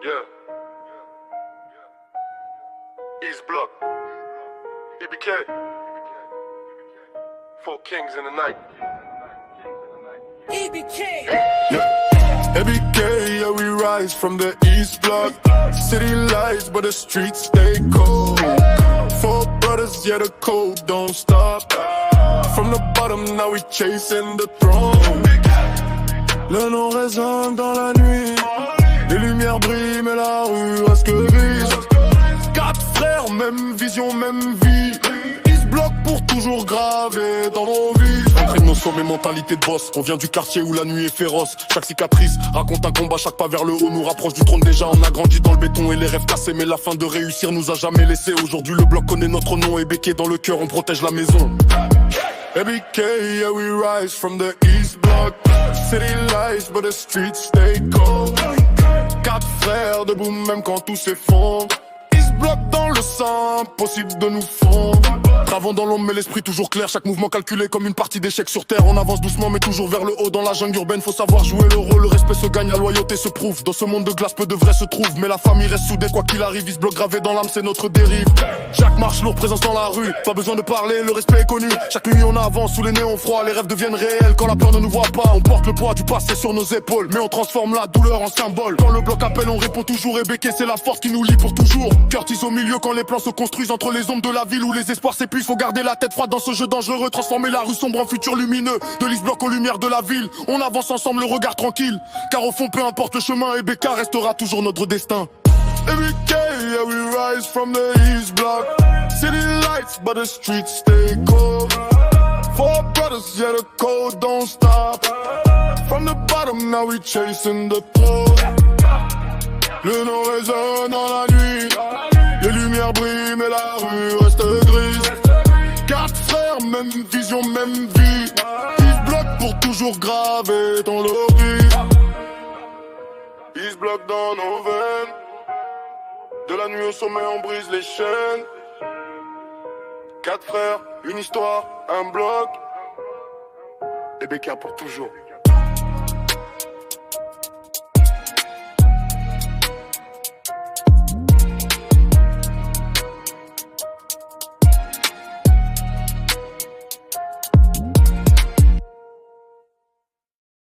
Yeah. East Block. EBK. Four kings in the night. EBK. Yeah. EBK, yeah, we rise from the East Block. City lights, but the streets stay cold. Four brothers, yeah, the cold don't stop. From the bottom, now we chasing the throne. Le nom résonne dans la nuit. Les lumières brillent, mais la rue reste grise. Quatre frères, même vision, même vie. Ils se bloquent pour toujours graver dans nos vies. Entrée de nos sommets, mentalité de boss. On vient du quartier où la nuit est féroce. Chaque cicatrice raconte un combat, chaque pas vers le haut nous rapproche du trône. Déjà on a grandi dans le béton et les rêves cassés, mais la fin de réussir nous a jamais laissé. Aujourd'hui le bloc connaît notre nom et béqué dans le cœur, on protège la maison. EBK, yeah, we rise from the East Block. City lights, but the streets stay cold. Quatre frères debout même quand tout s'effondre. Ils se bloquent dans le sang, impossible de nous fondre. Travaux dans l'ombre mais l'esprit toujours clair. Chaque mouvement calculé comme une partie d'échecs sur terre. On avance doucement mais toujours vers le haut. Dans la jungle urbaine faut savoir jouer le rôle. Le respect se gagne, la loyauté se prouve. Dans ce monde de glace peu de vrai se trouve. Mais la famille reste soudée quoi qu'il arrive. Ils se bloquent gravé dans l'âme, c'est notre dérive. Chaque marche lourde, présence dans la rue. Pas besoin de parler, le respect est connu. Chaque nuit on avance sous les néons froids. Les rêves deviennent réels quand la peur ne nous voit pas. On porte le poids du passé sur nos épaules, mais on transforme la douleur en symbole. Quand le bloc appelle on répond toujours. Et béqué c'est la force qui nous lie pour toujours. Curtis au milieu quand les plans se construisent entre les ombres de la ville où les espoirs s'épuisent. Faut garder la tête froide dans ce jeu dangereux. Transformer la rue sombre en futur lumineux. De l'East Block aux lumières de la ville. On avance ensemble le regard tranquille. Car au fond peu importe le chemin, EBK restera toujours notre destin. EBK, yeah, we rise from the East Block. City lights, but the streets stay cold. Four brothers, yeah, the cold don't stop. From the bottom, now we chasing the throne. Le nom résonne dans la nuit. Les lumières brillent, mais la rue reste grise. Quatre frères, même vision, même vie. Ils se bloquent pour toujours graver dans l'orbite. Ils se bloquent dans nos veines. De la nuit au sommet, on brise les chaînes. Quatre frères, une histoire, un bloc. EBK pour toujours.